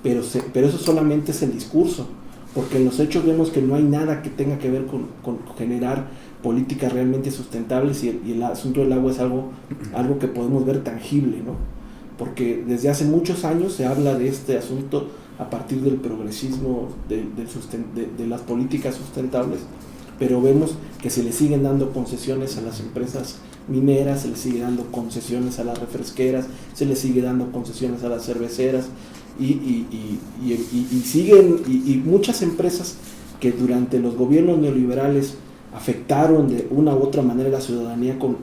pero eso solamente es el discurso, porque en los hechos vemos que no hay nada que tenga que ver con generar políticas realmente sustentables, y el asunto del agua es algo que podemos ver tangible, ¿no? Porque desde hace muchos años se habla de este asunto a partir del progresismo, de las políticas sustentables, pero vemos que se le siguen dando concesiones a las empresas mineras, se le sigue dando concesiones a las refresqueras, se le sigue dando concesiones a las cerveceras, y muchas empresas que durante los gobiernos neoliberales afectaron de una u otra manera a la ciudadanía con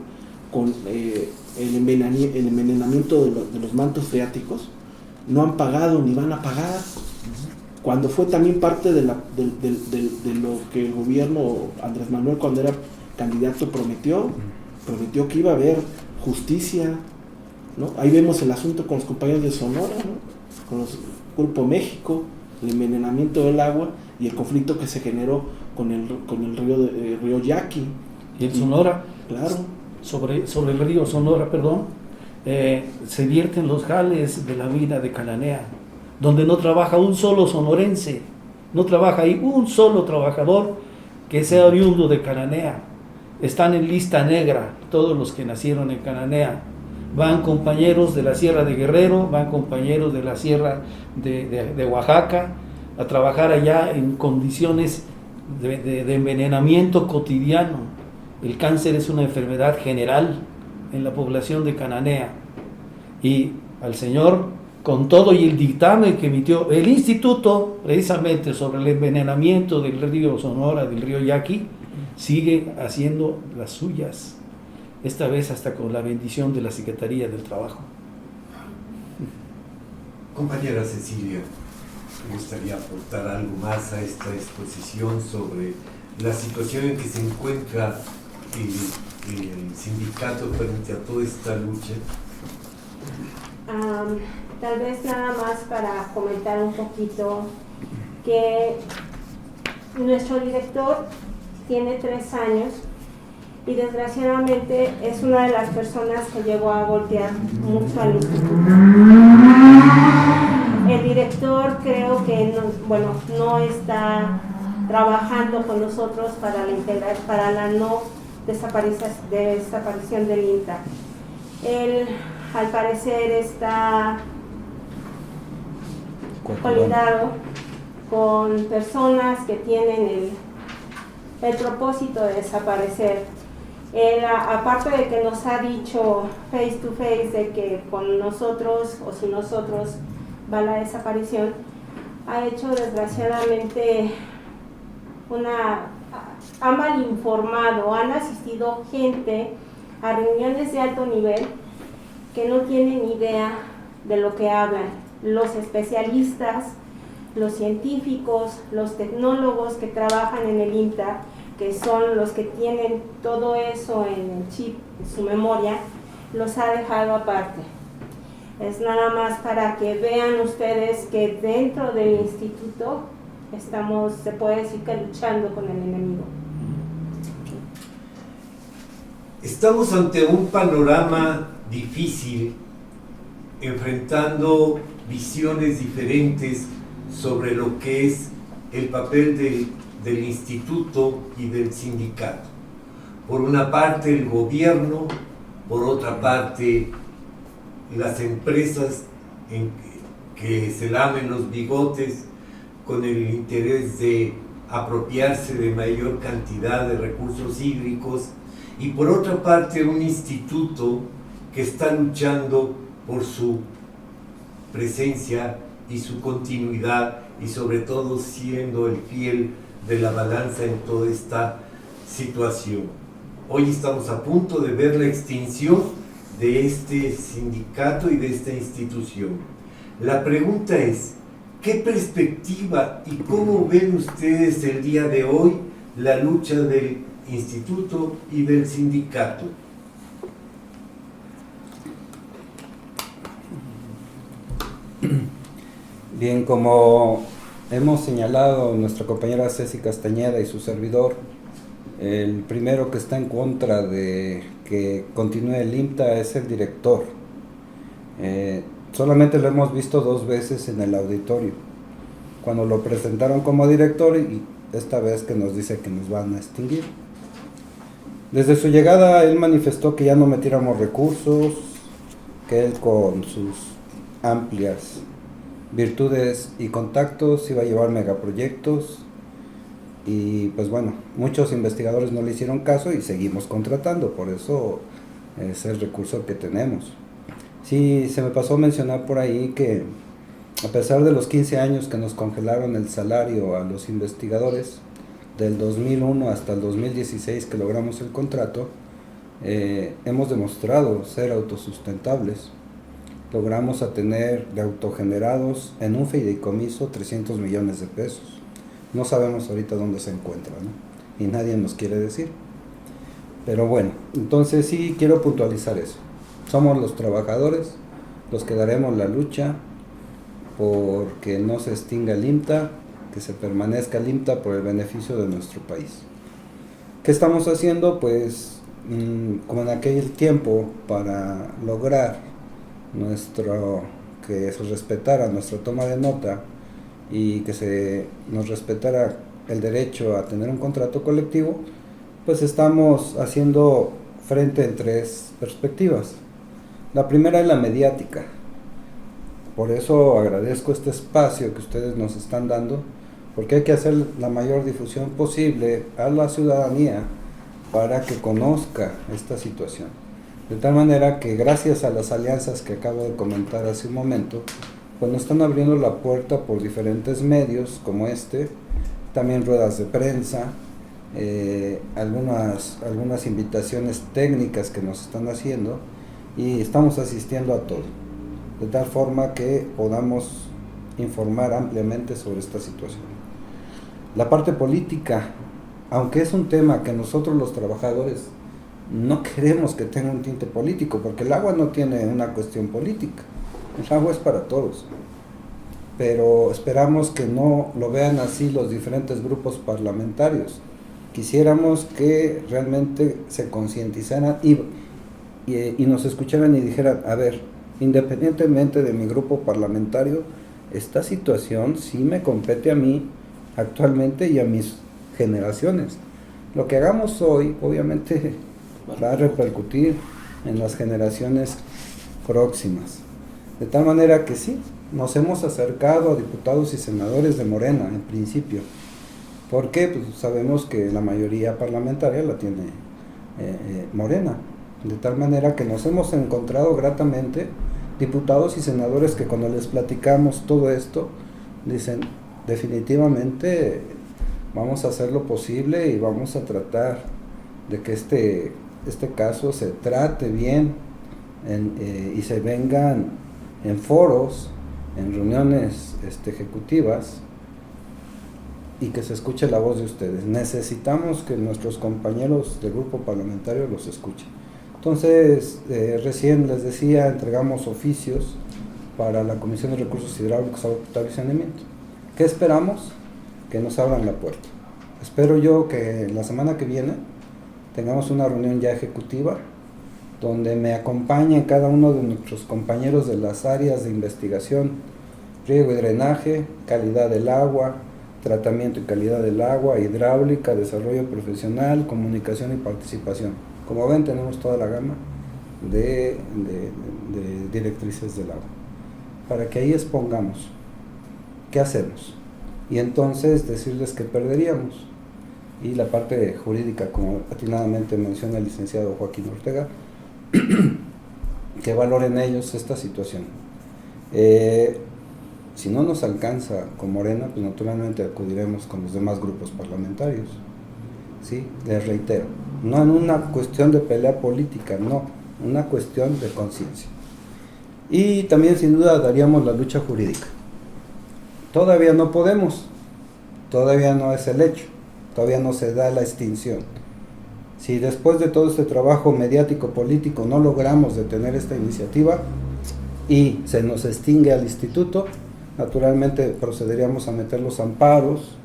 el envenenamiento de los mantos freáticos, no han pagado ni van a pagar, cuando fue también parte de lo que el gobierno Andrés Manuel, cuando era candidato, prometió que iba a haber justicia, ¿no? Ahí vemos el asunto con los compañeros de Sonora, ¿no? Con los Grupo México, el envenenamiento del agua y el conflicto que se generó con el río Yaqui. Y el Sonora, claro, sobre el río Sonora, se vierten los jales de la mina de Cananea, donde no trabaja un solo sonorense, no trabaja ahí un solo trabajador que sea oriundo de Cananea. Están en lista negra todos los que nacieron en Cananea. Van compañeros de la Sierra de Guerrero, van compañeros de la Sierra de Oaxaca a trabajar allá en condiciones de envenenamiento cotidiano. El cáncer es una enfermedad general en la población de Cananea, y al señor, con todo y el dictamen que emitió el instituto precisamente sobre el envenenamiento del río Sonora, del río Yaqui, sigue haciendo las suyas, esta vez hasta con la bendición de la Secretaría del Trabajo. Compañera Cecilia, me gustaría aportar algo más a esta exposición sobre la situación en que se encuentra el sindicato frente a toda esta lucha. Tal vez nada más para comentar un poquito que nuestro director tiene 3 años y desgraciadamente es una de las personas que llegó a golpear mucho al instituto. El director creo que no está trabajando con nosotros para la no desaparición del INTA. Él al parecer está colindado con personas que tienen el propósito de desaparecer Aparte de que nos ha dicho face to face de que con nosotros o sin nosotros va la desaparición, ha hecho desgraciadamente ha mal informado, han asistido gente a reuniones de alto nivel que no tienen idea de lo que hablan. Los especialistas, los científicos, los tecnólogos que trabajan en el INTA, que son los que tienen todo eso en el chip, en su memoria, los ha dejado aparte. Es nada más para que vean ustedes que dentro del instituto estamos, se puede decir que luchando con el enemigo. Estamos ante un panorama difícil, enfrentando visiones diferentes sobre lo que es el papel del instituto y del sindicato. Por una parte el gobierno, por otra parte las empresas que se lamen los bigotes con el interés de apropiarse de mayor cantidad de recursos hídricos, y por otra parte un instituto que está luchando por su presencia y su continuidad, y sobre todo siendo el fiel de la balanza en toda esta situación. Hoy estamos a punto de ver la extinción de este sindicato y de esta institución. La pregunta es, ¿qué perspectiva y cómo ven ustedes el día de hoy la lucha del instituto y del sindicato? Bien, como hemos señalado nuestra compañera Ceci Castañeda y su servidor, el primero que está en contra de que continúe el INTA es el director. Solamente lo hemos visto 2 veces en el auditorio, cuando lo presentaron como director y esta vez que nos dice que nos van a extinguir. Desde su llegada él manifestó que ya no metiéramos recursos, que él con sus amplias virtudes y contactos iba a llevar megaproyectos, y pues bueno, muchos investigadores no le hicieron caso y seguimos contratando, por eso es el recurso que tenemos. Sí, se me pasó a mencionar por ahí que a pesar de los 15 años que nos congelaron el salario a los investigadores, del 2001 hasta el 2016 que logramos el contrato, hemos demostrado ser autosustentables. Logramos a tener de autogenerados en un fideicomiso 300 millones de pesos. No sabemos ahorita dónde se encuentra, ¿no? Y nadie nos quiere decir. Pero bueno, entonces sí quiero puntualizar eso. Somos los trabajadores los que daremos la lucha porque no se extinga el INTA, que se permanezca el INTA por el beneficio de nuestro país. ¿Qué estamos haciendo? Pues como en aquel tiempo, para lograr que se respetara nuestra toma de nota y que nos respetara el derecho a tener un contrato colectivo, pues estamos haciendo frente en 3 perspectivas. La primera es la mediática. Por eso agradezco este espacio que ustedes nos están dando, porque hay que hacer la mayor difusión posible a la ciudadanía para que conozca esta situación. De tal manera que gracias a las alianzas que acabo de comentar hace un momento, pues nos están abriendo la puerta por diferentes medios como también ruedas de prensa, algunas invitaciones técnicas que nos están haciendo, y estamos asistiendo a todo, de tal forma que podamos informar ampliamente sobre esta situación. La parte política, aunque es un tema que nosotros los trabajadores no queremos que tenga un tinte político, porque el agua no tiene una cuestión política, el agua es para todos, pero esperamos que no lo vean así los diferentes grupos parlamentarios. Quisiéramos que realmente se concientizaran y nos escucharan y dijeran, a ver, independientemente de mi grupo parlamentario, esta situación sí me compete a mí actualmente y a mis generaciones. Lo que hagamos hoy obviamente va a repercutir en las generaciones próximas. De tal manera que sí, nos hemos acercado a diputados y senadores de Morena en principio. ¿Por qué? Pues sabemos que la mayoría parlamentaria la tiene Morena, de tal manera que nos hemos encontrado gratamente diputados y senadores que cuando les platicamos todo esto dicen definitivamente vamos a hacer lo posible y vamos a tratar de que este caso se trate bien y se vengan en foros, en reuniones ejecutivas, y que se escuche la voz de ustedes. Necesitamos que nuestros compañeros del grupo parlamentario los escuchen. Entonces, recién les decía, entregamos oficios para la Comisión de Recursos Hidráulicos, Agua Potable y Saneamiento. ¿Qué esperamos? Que nos abran la puerta. Espero yo que la semana que viene tengamos una reunión ya ejecutiva donde me acompañen cada uno de nuestros compañeros de las áreas de investigación, riego y drenaje, calidad del agua, tratamiento y calidad del agua, hidráulica, desarrollo profesional, comunicación y participación. Como ven, tenemos toda la gama de directrices del agua, para que ahí expongamos qué hacemos, y entonces decirles que perderíamos. Y la parte jurídica, como atinadamente menciona el licenciado Joaquín Ortega, que valoren ellos esta situación. Si no nos alcanza con Morena, pues naturalmente acudiremos con los demás grupos parlamentarios. ¿Sí? Les reitero, no en una cuestión de pelea política, no, una cuestión de conciencia. Y también sin duda daríamos la lucha jurídica. Todavía no podemos, todavía no es el hecho, todavía no se da la extinción. Si después de todo este trabajo mediático político no logramos detener esta iniciativa y se nos extingue al instituto, naturalmente procederíamos a meter los amparos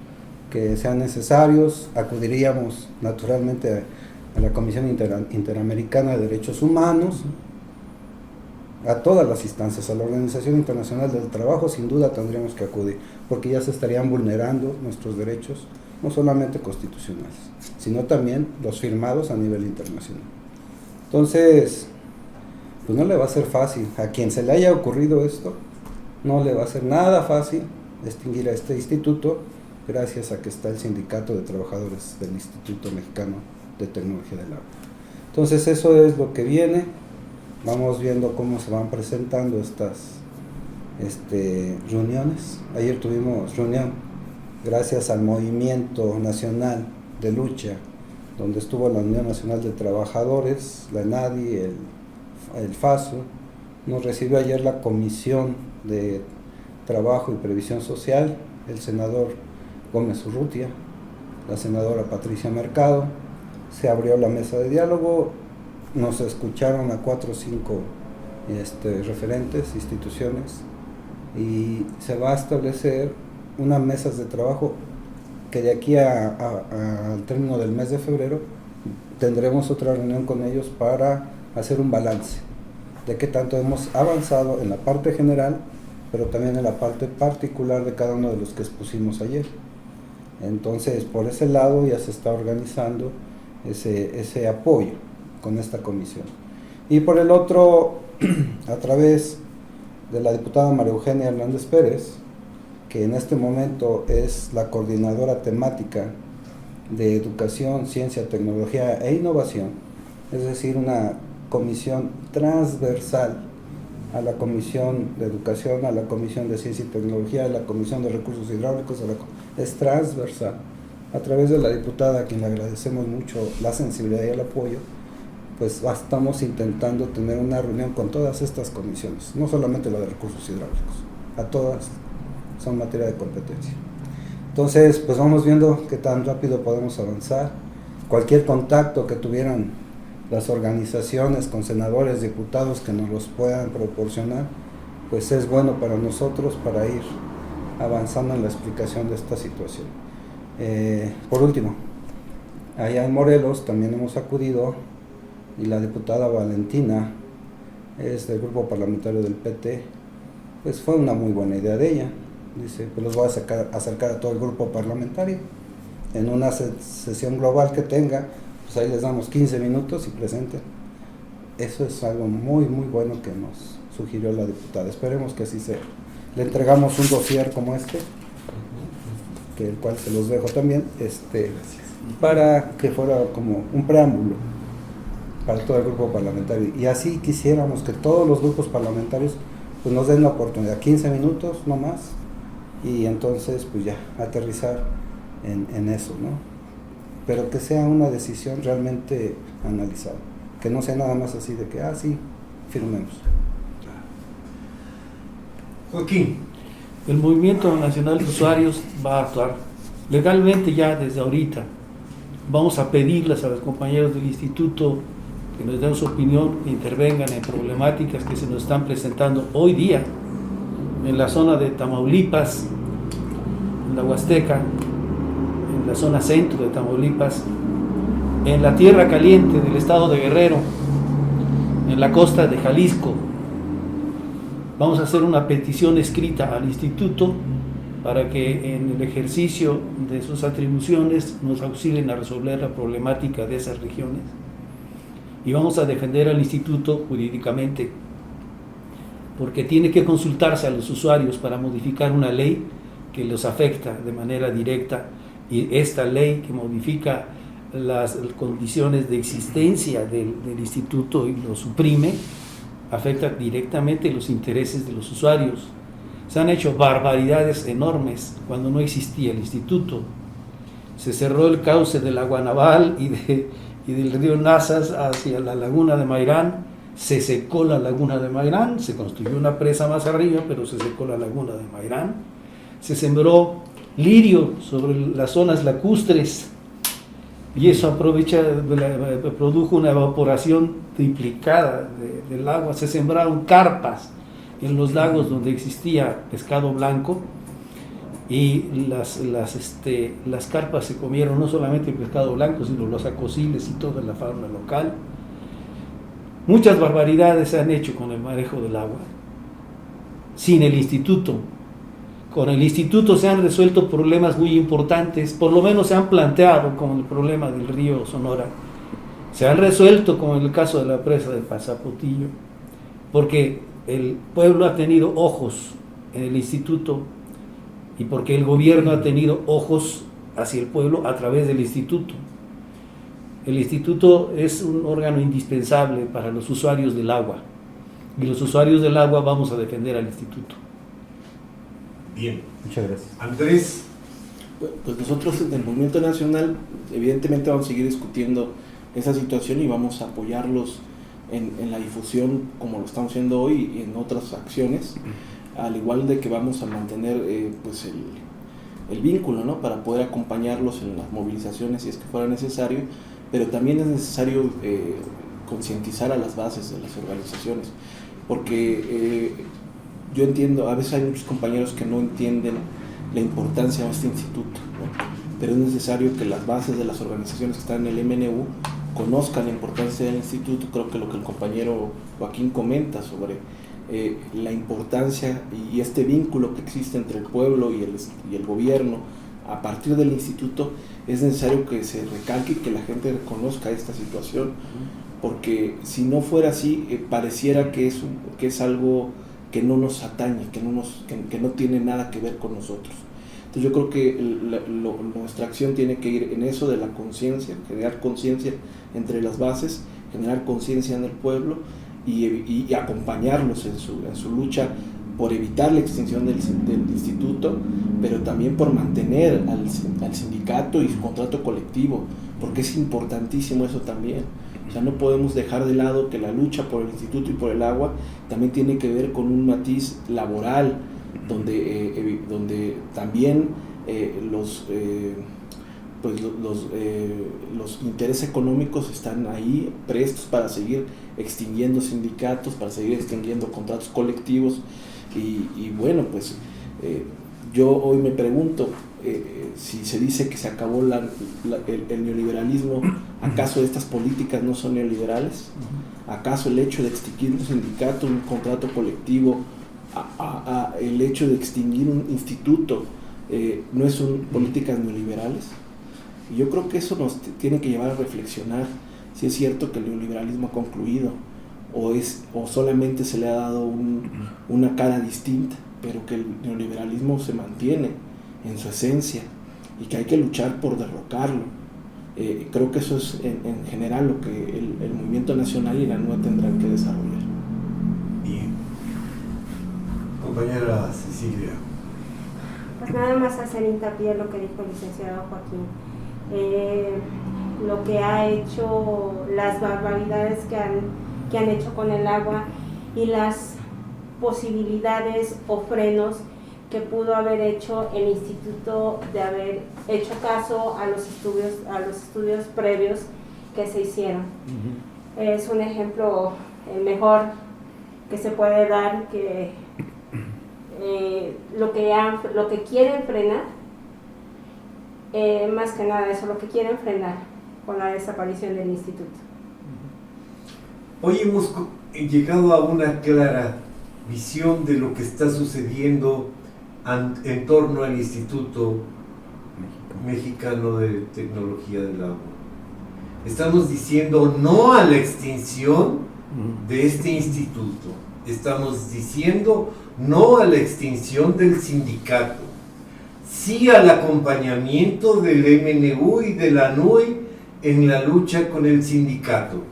que sean necesarios, acudiríamos naturalmente a la Comisión Interamericana de Derechos Humanos, a todas las instancias, a la Organización Internacional del Trabajo, sin duda tendríamos que acudir, porque ya se estarían vulnerando nuestros derechos, no solamente constitucionales, sino también los firmados a nivel internacional. Entonces, pues no le va a ser fácil, a quien se le haya ocurrido esto, no le va a ser nada fácil extinguir a este instituto, gracias a que está el Sindicato de Trabajadores del Instituto Mexicano de Tecnología del Agua. Entonces eso es lo que viene. Vamos viendo cómo se van presentando estas reuniones. Ayer tuvimos reunión gracias al Movimiento Nacional de Lucha, donde estuvo la Unión Nacional de Trabajadores, la ENADI, el FASO. Nos recibió ayer la Comisión de Trabajo y Previsión Social, el senador Gómez Urrutia, la senadora Patricia Mercado. Se abrió la mesa de diálogo, nos escucharon a 4 o 5 referentes, instituciones, y se va a establecer unas mesas de trabajo que de aquí al término del mes de febrero tendremos otra reunión con ellos para hacer un balance de qué tanto hemos avanzado en la parte general, pero también en la parte particular de cada uno de los que expusimos ayer. Entonces, por ese lado ya se está organizando ese apoyo con esta comisión. Y por el otro, a través de la diputada María Eugenia Hernández Pérez, que en este momento es la coordinadora temática de Educación, Ciencia, Tecnología e Innovación, es decir, una comisión transversal a la Comisión de Educación, a la Comisión de Ciencia y Tecnología, a la Comisión de Recursos Hidráulicos, es transversal. A través de la diputada, a quien le agradecemos mucho la sensibilidad y el apoyo, pues estamos intentando tener una reunión con todas estas comisiones, no solamente la de Recursos Hidráulicos, a todas son materia de competencia. Entonces, pues vamos viendo qué tan rápido podemos avanzar. Cualquier contacto que tuvieran las organizaciones con senadores, diputados que nos los puedan proporcionar, pues es bueno para nosotros para ir avanzando en la explicación de esta situación. Por último, allá en Morelos también hemos acudido, y la diputada Valentina es del grupo parlamentario del PT, pues fue una muy buena idea de ella. Dice, pues los voy a acercar a todo el grupo parlamentario en una sesión global que tenga, pues ahí les damos 15 minutos y presenten. Eso es algo muy muy bueno que nos sugirió la diputada. Esperemos que así sea. Le entregamos un dossier como que el cual se los dejo también, para que fuera como un preámbulo para todo el grupo parlamentario. Y así quisiéramos que todos los grupos parlamentarios pues nos den la oportunidad, 15 minutos no más, y entonces pues ya aterrizar en eso, ¿no? Pero que sea una decisión realmente analizada, que no sea nada más así de que, sí, firmemos. Joaquín. El Movimiento Nacional de Usuarios va a actuar legalmente ya desde ahorita. Vamos a pedirles a los compañeros del instituto que nos den su opinión, que intervengan en problemáticas que se nos están presentando hoy día en la zona de Tamaulipas, en la Huasteca, en la zona centro de Tamaulipas, en la tierra caliente del estado de Guerrero, en la costa de Jalisco. Vamos a hacer una petición escrita al instituto para que en el ejercicio de sus atribuciones nos auxilien a resolver la problemática de esas regiones. Y vamos a defender al instituto jurídicamente, porque tiene que consultarse a los usuarios para modificar una ley que los afecta de manera directa, y esta ley que modifica las condiciones de existencia del instituto y lo suprime, afecta directamente los intereses de los usuarios. Se han hecho barbaridades enormes cuando no existía el instituto. Se cerró el cauce del Agua Naval y del río Nazas hacia la laguna de Mairán. Se secó la laguna de Mairán, se construyó una presa más arriba, pero se secó la laguna de Mairán. Se sembró lirio sobre las zonas lacustres y eso produjo una evaporación triplicada del agua. Se sembraron carpas en los lagos donde existía pescado blanco, y las carpas se comieron no solamente el pescado blanco, sino los acosiles y toda la fauna local. Muchas barbaridades se han hecho con el manejo del agua sin el instituto. Con el instituto se han resuelto problemas muy importantes, por lo menos se han planteado, como el problema del río Sonora, se han resuelto como en el caso de la presa del Pasapotillo, porque el pueblo ha tenido ojos en el instituto y porque el gobierno ha tenido ojos hacia el pueblo a través del instituto. El instituto es un órgano indispensable para los usuarios del agua, y los usuarios del agua vamos a defender al instituto. Bien. Muchas gracias. Andrés. Pues nosotros en el Movimiento Nacional evidentemente vamos a seguir discutiendo esa situación y vamos a apoyarlos en la difusión como lo estamos haciendo hoy y en otras acciones, al igual de que vamos a mantener pues el vínculo, ¿no?, para poder acompañarlos en las movilizaciones si es que fuera necesario, pero también es necesario concientizar a las bases de las organizaciones, porque yo entiendo, a veces hay muchos compañeros que no entienden la importancia de este instituto, ¿no?, pero es necesario que las bases de las organizaciones que están en el MNU conozcan la importancia del instituto. Creo que lo que el compañero Joaquín comenta sobre la importancia y este vínculo que existe entre el pueblo y el gobierno a partir del instituto, es necesario que se recalque y que la gente reconozca esta situación, porque si no fuera así, pareciera que es algo que no nos atañe, que no tiene nada que ver con nosotros. Entonces yo creo que nuestra acción tiene que ir en eso de la conciencia, generar conciencia entre las bases, generar conciencia en el pueblo y acompañarlos en su lucha por evitar la extinción del instituto, pero también por mantener al sindicato y su contrato colectivo, porque es importantísimo eso también. O sea, no podemos dejar de lado que la lucha por el instituto y por el agua también tiene que ver con un matiz laboral, donde también los intereses económicos están ahí prestos para seguir extinguiendo sindicatos, para seguir extinguiendo contratos colectivos. Y bueno, pues yo hoy me pregunto, si se dice que se acabó el neoliberalismo, ¿acaso estas políticas no son neoliberales? ¿Acaso el hecho de extinguir un sindicato, un contrato colectivo, el hecho de extinguir un instituto, no son políticas neoliberales? Y yo creo que eso nos tiene que llevar a reflexionar si es cierto que el neoliberalismo ha concluido o solamente se le ha dado una cara distinta, pero que el neoliberalismo se mantiene en su esencia y que hay que luchar por derrocarlo. Creo que eso es en general lo que el movimiento nacional y la NUE tendrán que desarrollar. Bien. Compañera Cecilia. Pues nada más hacer hincapié en lo que dijo el licenciado Joaquín. Lo que ha hecho, las barbaridades que han hecho con el agua y las posibilidades o frenos que pudo haber hecho el instituto de haber hecho caso a los estudios previos que se hicieron. Es un ejemplo el mejor que se puede dar, que lo que quieren frenar, más que nada eso, lo que quieren frenar con la desaparición del instituto. Hoy hemos llegado a una clara visión de lo que está sucediendo en torno al Instituto Mexicano de Tecnología del Agua. Estamos diciendo no a la extinción de este instituto. Estamos diciendo no a la extinción del sindicato. Sí al acompañamiento del MNU y de la NUE en la lucha con el sindicato.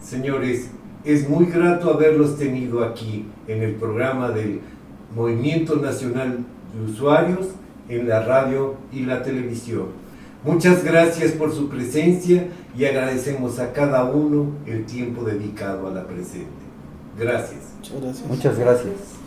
Señores, es muy grato haberlos tenido aquí en el programa del Movimiento Nacional de Usuarios en la radio y la televisión. Muchas gracias por su presencia y agradecemos a cada uno el tiempo dedicado a la presente. Gracias. Muchas gracias. Muchas gracias.